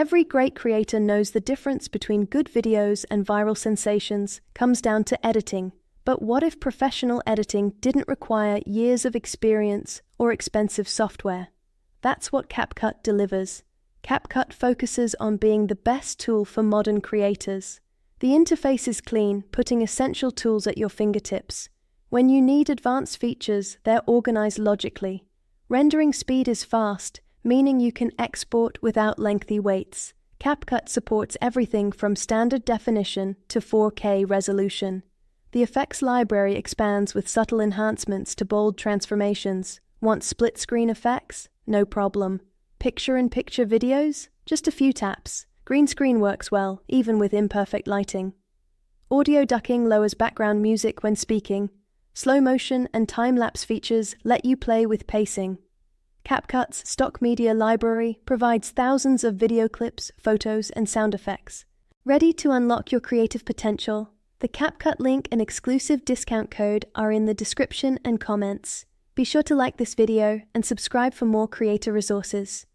Every great creator knows the difference between good videos and viral sensations comes down to editing. But what if professional editing didn't require years of experience or expensive software? That's what CapCut delivers. CapCut focuses on being the best tool for modern creators. The interface is clean, putting essential tools at your fingertips. When you need advanced features, they're organized logically. Rendering speed is fast, meaning you can export without lengthy waits. CapCut supports everything from standard definition to 4K resolution. The effects library expands with subtle enhancements to bold transformations. Want split-screen effects? No problem. Picture-in-picture videos? Just a few taps. Green screen works well, even with imperfect lighting. Audio ducking lowers background music when speaking. Slow motion and time-lapse features let you play with pacing. CapCut's stock media library provides thousands of video clips, photos, and sound effects. Ready to unlock your creative potential? The CapCut link and exclusive discount code are in the description and comments. Be sure to like this video and subscribe for more creator resources.